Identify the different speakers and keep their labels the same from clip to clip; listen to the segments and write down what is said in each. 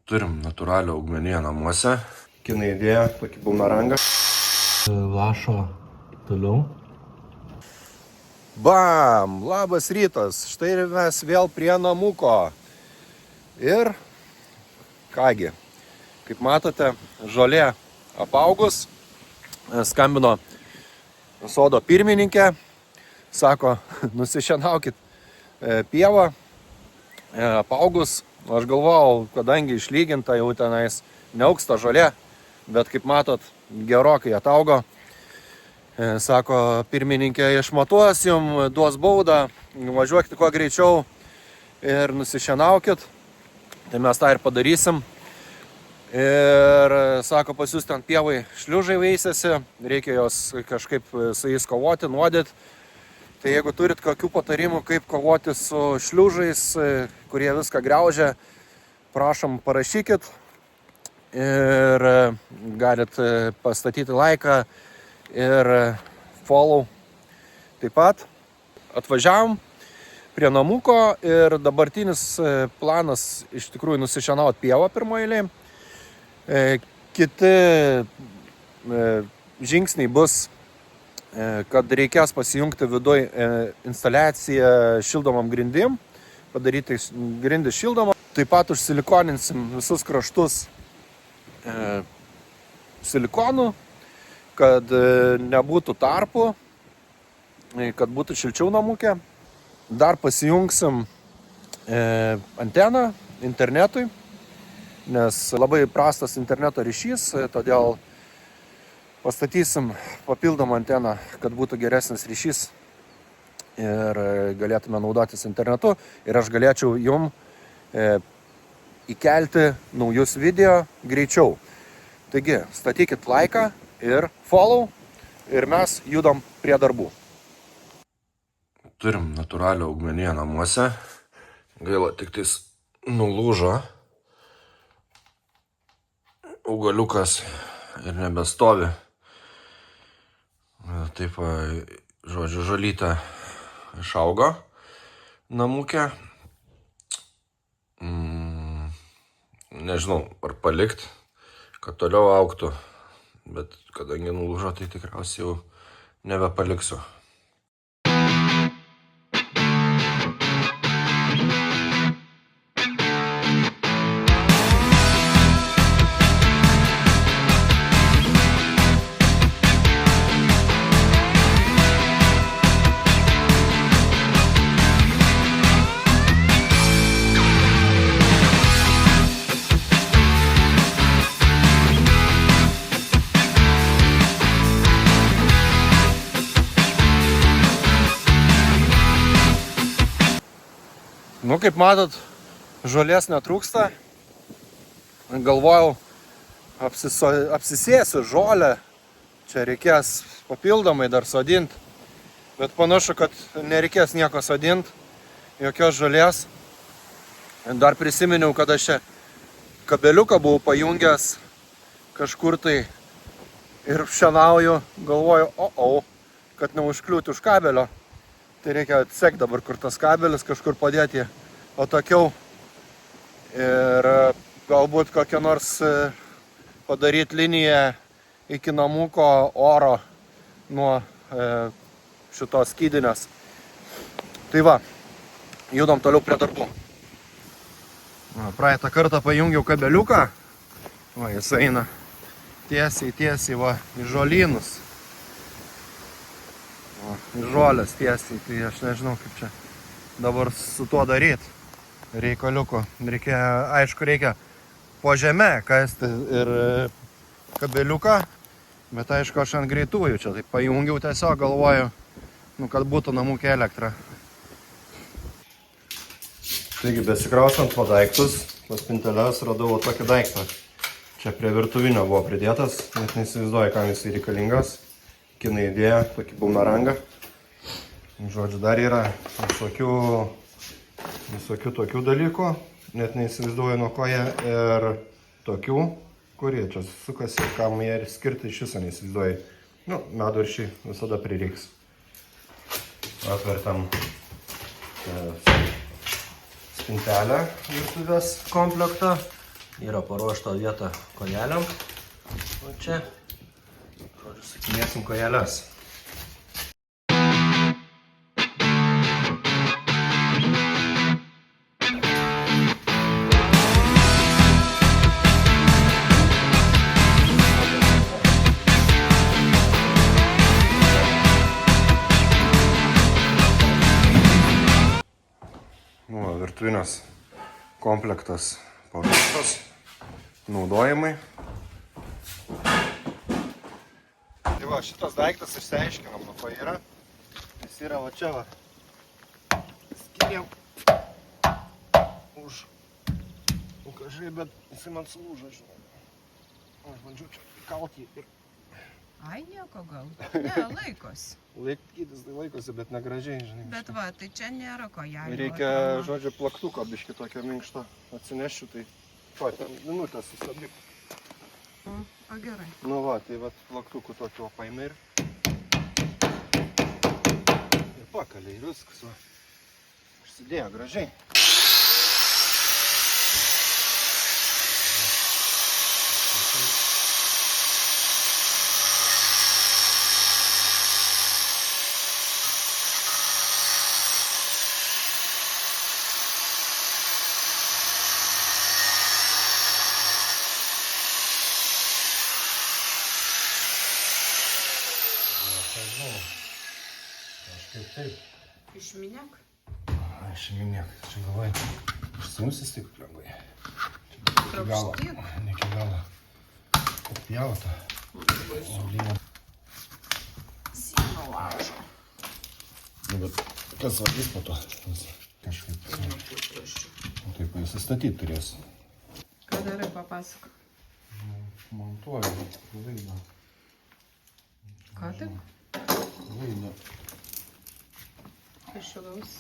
Speaker 1: Turim natūralią augmeniją namuose. Kinai įdėjo tokį bumerangą.
Speaker 2: Lašo toliau.
Speaker 1: Bam! Labas rytas! Štai ir mes vėl prie namuko. Ir kągi, kaip matote, žolė apaugus. Skambino sodo pirmininkė. Sako, nusišienaukit pievą apaugus. Aš galvojau, kadangi išlyginta jau tenais neauksta žolė, bet kaip matot, gerokai ataugo. Sako, pirmininkė išmatuos jums, duos baudą, važiuokit kuo greičiau ir nusišienaukit. Tai mes tą ir padarysim. Ir sako, pas jūs ten pievai šliužai veisėsi, reikia jos kažkaip su jais kovoti, nuodyti. Tai jeigu turit kokių patarimų, kaip kovoti su šliužais, kurie viską griaužia, prašom parašykit ir galit pastatyti laiką ir follow. Taip pat atvažiavom prie namuko ir dabartinis planas iš tikrųjų nusišienauti pievą pirmoje eilėje. Kiti žingsniai bus, kad reikės pasijungti viduj instaliaciją šildomam grindim, padaryti grindį šildomą. Taip pat užsilikoninsim visus kraštus silikonu, kad nebūtų tarpų, kad būtų šilčiau namukė. Dar pasijungsim anteną internetui, nes labai prastas interneto ryšys, todėl pastatysim papildomą anteną, kad būtų geresnis ryšys ir galėtume naudotis internetu ir aš galėčiau jum įkelti naujus video greičiau. Taigi, statykit laiką ir follow ir mes judam prie darbų. Turim natūralią augmeniją namuose. Gaila, tik tais nulūžo. Augaliukas ir nebestovi. Taip, žodžiu, žolytė išaugo namukė. Nežinau, ar palikt, kad toliau augtų, bet kadangi nulūžo, tai tikriausiai jau nebepaliksiu. Nu, kaip matot, žolės netrūksta. Galvojau, apsisėsiu žolę. Čia reikės papildomai dar sodinti. Bet panašu, kad nereikės nieko sodinti. Jokios žolės. Dar prisiminiau, kad aš čia kabeliuką buvau pajungęs kažkur tai ir šienauju. Galvoju, kad neužkliūti už kabelio. Tai reikia atsekti dabar, kur tas kabelis, kažkur padėti atokiau ir galbūt kokią nors padaryti liniją iki namuko oro nuo šitos skydinės. Tai va, judam toliau prie darbų. Praeitą kartą pajungiau kabeliuką, va, jis eina tiesiai va, į žolynus. Žolės tiesiai, tai aš nežinau kaip čia dabar su tuo daryti reikaliuku. Reikia po žemę kasti ir kabeliuką, bet aišku aš ant greitųjų čia taip pajungiau tiesiog, galvoju, kad būtų namukė elektra. Taigi besikraustant po daiktus, pas spinteles radau tokį daiktą. Čia prie virtuvinio buvo pridėtas, net neįsivaizduoju, kam jis reikalingas. Kinai įdėjo tokį bumerangą. Žodžiu, dar yra visokių tokių dalykų, net neįsivaizduoju nuo ko jie, ir tokių, kurie čia sukasi, kam jie ir skirti iš viso neįsivaizduoju. Meduršį visada prireiks. Atvertam spintelę virtuvės komplektą.
Speaker 2: Yra paruošta vieta koneliam. O čia, žodžiu, sakinėsim koneles.
Speaker 1: Virtuvinės komplektas paruoštas naudojimai. Tai va, šitas daiktas išsiaiškinam, nuo ko yra. Jis yra va čia va. Skiriam už kažkai, bet jisai man sulūžo, žinai. Aš bandžiau čia įkalti ir...
Speaker 3: Ai, nieko gal. Ne, laikosi.
Speaker 1: Laikytis tai laikosi, bet negražiai, žinai.
Speaker 3: Bet va, tai čia nėra kojelio.
Speaker 1: Reikia, žodžiu, plaktuko biškį tokio minkšto atsinešiu, tai... Va, ten minutę sustabdyk.
Speaker 3: O gerai.
Speaker 1: Nu va, tai va, plaktukų tokio paėmė ir pakalė ir viskas, va. Užsidėjo gražiai.
Speaker 2: Kažkaip taip.
Speaker 3: Išminėk.
Speaker 2: Aš minėk, čia galvai. Išsimusis tik lengvai.
Speaker 3: Krapštyk.
Speaker 2: Ne iki galo. Pjauta.
Speaker 3: Sieną laužo.
Speaker 2: Nu, bet kas vadys po to? Kažkaip. Taip, įsistatyti turės.
Speaker 3: Ką darai, papasakok.
Speaker 2: Montuoju laidą.
Speaker 3: Ką tik?
Speaker 2: Laidą.
Speaker 3: Iššūdaus.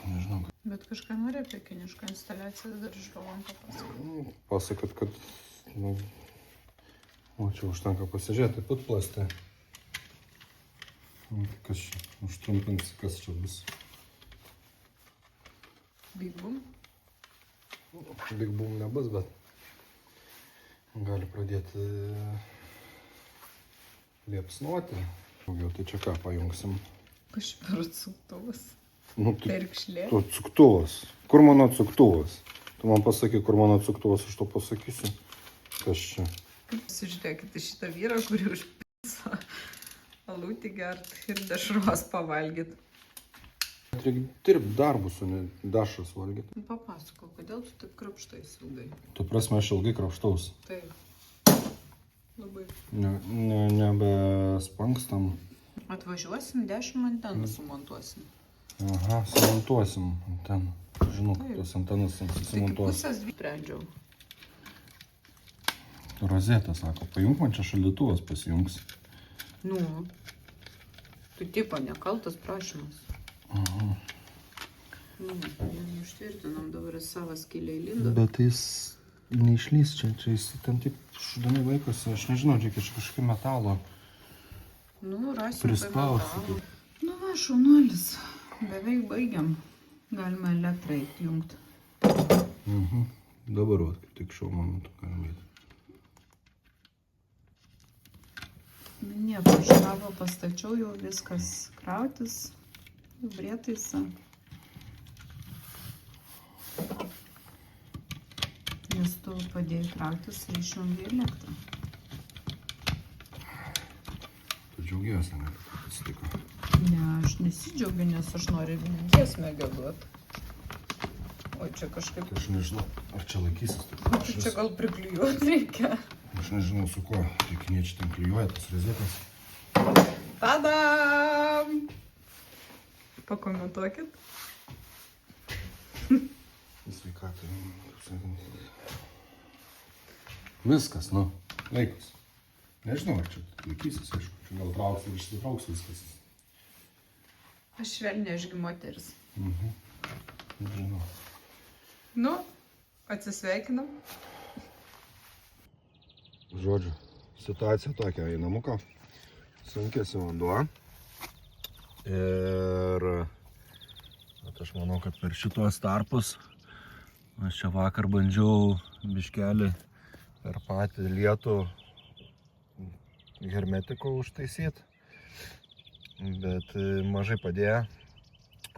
Speaker 2: Nežinau,
Speaker 3: Bet kažką nori apie kinišką instaliaciją dar žiūrovam papasakok.
Speaker 2: pasakot, kad... Nu, o čia užtenka pasižiūrėti, putplastė. Kas čia? Užtrumpins, kas čia bus?
Speaker 3: Big Boom.
Speaker 2: Big Boom nebus, bet gali pradėti liepsnuoti. Daugiau, tai čia ką pajungsim?
Speaker 3: Kas čia per atsuktuvas?
Speaker 2: Nu, tai
Speaker 3: Perkšlė.
Speaker 2: tu atsuktuvas. Kur mano atsuktuvas? Tu man pasakyk, kur mano atsuktuvas, aš to pasakysiu. Kas čia?
Speaker 3: Pasižiūrėkite šitą vyrą, kurį užpisa alutį gert ir dešros pavalgyt.
Speaker 2: Reikia dirbti darbus, o ne dešras valgyti.
Speaker 3: Papasakok, kodėl tu taip krapštais ilgai?
Speaker 2: Tu prasme, aš ilgai krapštaus.
Speaker 3: Taip. Labai.
Speaker 2: Nebespankstam.
Speaker 3: Atvažiuosim, 10 antenų sumontuosim.
Speaker 2: Aha, sumontuosim anteną. Žinau,
Speaker 3: Taip.
Speaker 2: tos antenas
Speaker 3: Tik
Speaker 2: sumontuosim.
Speaker 3: pusės dvi sprendžiau.
Speaker 2: Rozetė sako, pajung man čia šaldytuvas pasijungs.
Speaker 3: Nu, tu tipo nekaltas prašymas.
Speaker 2: Aha.
Speaker 3: Nu, užtvirtinam dabar į savo skylę įlindo.
Speaker 2: Bet jis neišlys čia, jis ten taip šudami laikosi, aš nežinau, čia kažkokio metalo.
Speaker 3: Nu, rasim
Speaker 2: Prispausti.
Speaker 3: tai metalo. Nu, va, šaunuolis. Beveik baigiam. Galima elektrą įjungti.
Speaker 2: Dabar, vat, kaip tik šiuo momentu galime įti.
Speaker 3: Nieko, škavo pastačiau jau viskas krautis. Brietaisa. Nes tu padėjai krautis ir išjungi elektrą.
Speaker 2: Tu džiaugiesi, ne? Atsitiko.
Speaker 3: Ne, aš nesidžiaugiu, nes aš noriu giesmę giedot. O čia kažkaip...
Speaker 2: Tai aš nežinau, ar čia laikysis.
Speaker 3: Tai čia gal priklijuot reikia.
Speaker 2: Aš nežinau, su kuo kiniečiai ten klijuoja tas rozetės.
Speaker 3: Tadam! Pakomentuokit.
Speaker 2: Sveikatai. Viskas, nu, laikas. Nežinau, ar čia laikysis, aišku. Čia gal trauks ir išsitrauks viskas.
Speaker 3: Aš švelniai, ašgi moteris.
Speaker 2: Nežinau.
Speaker 3: Nu, atsisveikinam.
Speaker 1: Žodžiu, situacija tokia, į namuką. Sunkėsi vanduo. Ir aš manau, kad per šitos tarpus aš čia vakar bandžiau biškelį per patį lietų hermetiko užtaisyti, bet mažai padėjo.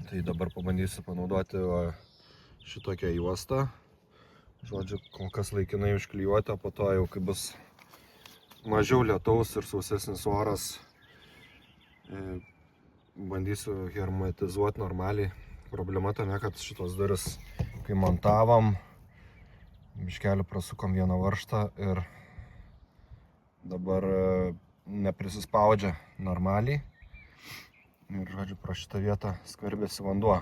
Speaker 1: Tai dabar pabandysiu panaudoti šitokią juostą. Žodžiu, kol kas laikinai užklijuoti, o po to jau kai bus mažiau lietaus ir sausesnis oras, bandysiu hermetizuoti normaliai. Problema tame, kad šitos duris, kai montavom, biškelį prasukom vieną varžtą ir dabar neprisispaudžia normaliai. Ir, žodžiu, pro šitą vietą skverbėsi vanduo.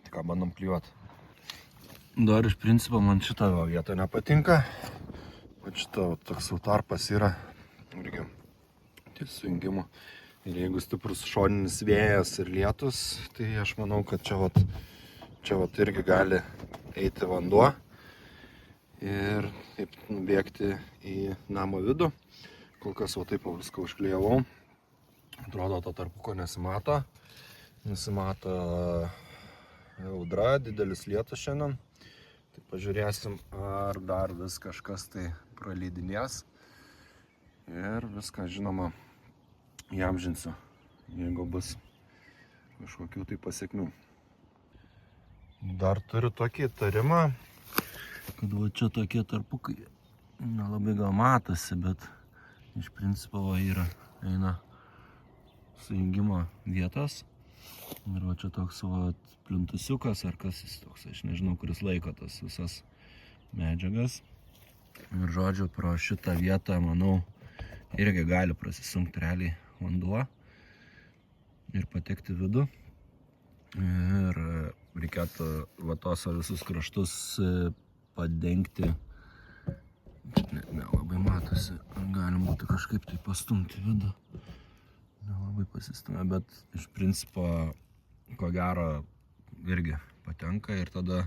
Speaker 1: Tai ką bandom klijuoti. Dar iš principo man šitą vietą nepatinka. Bet šitą toks tarpas yra irgi ties sujungimu. Ir jeigu stiprus šoninis vėjas ir lietus, tai aš manau, kad čia irgi gali eiti vanduo ir taip nubėgti į namo vidų. Kol kas taip viską užklijavau. Atrodo, to tarpuko nesimato. Nesimato audra, didelis lietus šiandien. Tai pažiūrėsim, ar dar vis kažkas tai praleidinės. Ir viską, žinoma, įamžinsiu, jeigu bus kažkokių tai pasekmių. Dar turiu tokį įtarimą, kad va čia tokie tarpukai nelabai gal matosi, bet iš principo eina sujungimo vietos. Ir va čia toks plintusiukas ar kas jis toks, aš nežinau, kuris laiko tas visas medžiagas. Ir žodžiu, pro šitą vietą, manau, irgi gali prasisunkti realiai vanduo ir patekti vidų. Ir reikėtų va tos visus kraštus padengti. Nelabai matosi, galim būtų kažkaip tai pastumti vidų. Nelabai pasistumė, bet iš principo, ko gero, irgi patenka ir tada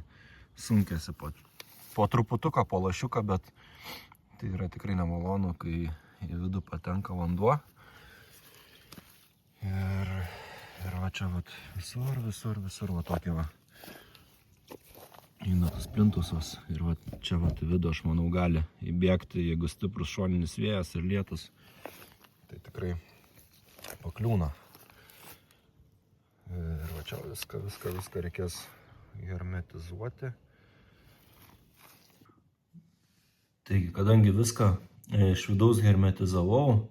Speaker 1: sunkėsi po truputuką, po lašiuką, bet tai yra tikrai nemalonu, kai į vidų patenka vanduo. Ir va čia visur va tokie va eina tas plintusos. Ir va čia va į vidų, aš manau, gali įbėgti, jeigu stiprus šoninis vėjas ir lietus, tai tikrai pakliūna. Ir va čia viską reikės hermetizuoti. Taigi, kadangi viską iš vidaus hermetizavau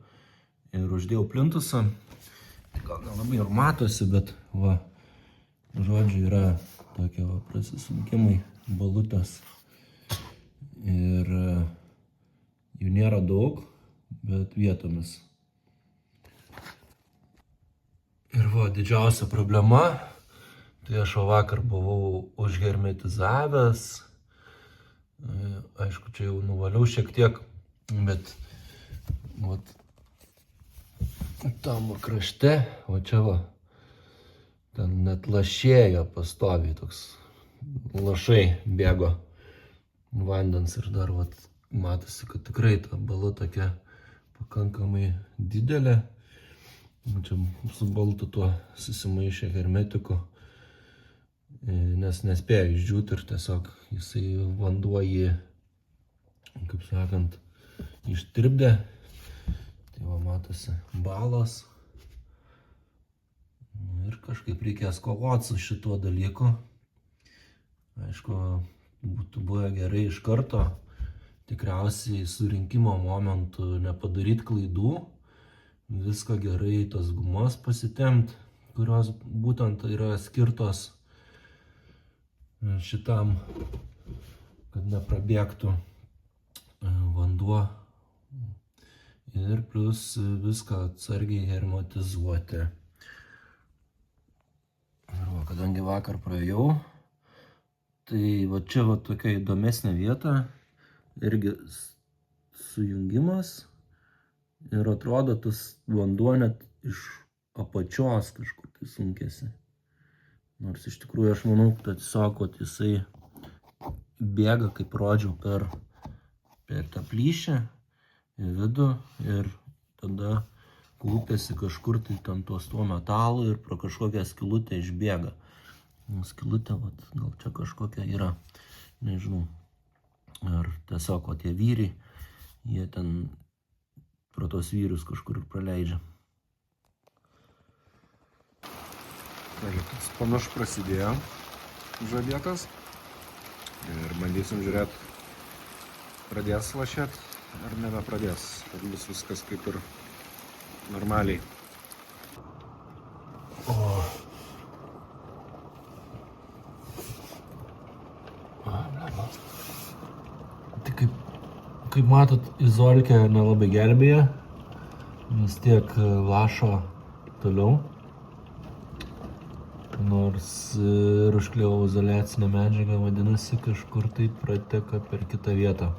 Speaker 1: ir uždėjau plintusą, tai gal nelabai ir matosi, bet va, žodžiu, yra tokie va prasisunkimai, balutės. Ir jų nėra daug, bet vietomis. Ir va, didžiausia problema, tai aš vakar buvau užhermetizavęs. Aišku, čia jau nuvaliau šiek tiek, bet vat tam krašte, o čia va, ten net lašėjo pastoviai, toks lašai bėgo vandens ir dar vat matosi, kad tikrai ta bala tokia pakankamai didelė. Čia su baltu tuo susimaišė hermetiku, nes nespėjo išdžiūti ir tiesiog jisai vanduo jį, kaip sakant, ištirpdė. Tai va matosi balas. Ir kažkaip reikės kovoti su šituo dalyku. Aišku, būtų buvę gerai iš karto, tikriausiai surinkimo momentu nepadaryti klaidų. Viską gerai tas gumas pasitempt, kurios būtent yra skirtos šitam, kad neprabėgtų vanduo. Ir plus viską atsargiai hermetizuoti. Ir va, kadangi vakar praėjau, tai va čia va tokia įdomesnė vieta, irgi sujungimas. Ir atrodo, tas vanduo net iš apačios kažkur tai sunkėsi. Nors iš tikrųjų aš manau, kad tiesiog jisai bėga, kaip rodžiau, per tą plyšę į vidų ir tada kaupėsi kažkur tai ten tuo metalu ir pro kažkokią skylutę išbėga. Skylutė, gal čia kažkokia yra, nežinau.
Speaker 4: Ar tiesiog o tie vyrai, jie ten pro tos vyrus kažkur praleidžia.
Speaker 1: Keletas panašu prasidėjo žadėtas. Ir bandysim žiūrėti, pradės lašėt ar nebepradės. Ar bus viskas kaip ir normaliai.
Speaker 4: Tai kaip matot, izolkė nelabai gelbėja, vis tiek lašo toliau. Nors rūšklio izoliacinė medžiaga vadinasi kažkur tai prateka per kitą vietą.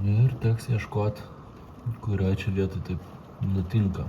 Speaker 4: Ir teks ieškoti, kurioje čia vietoj taip nutinka.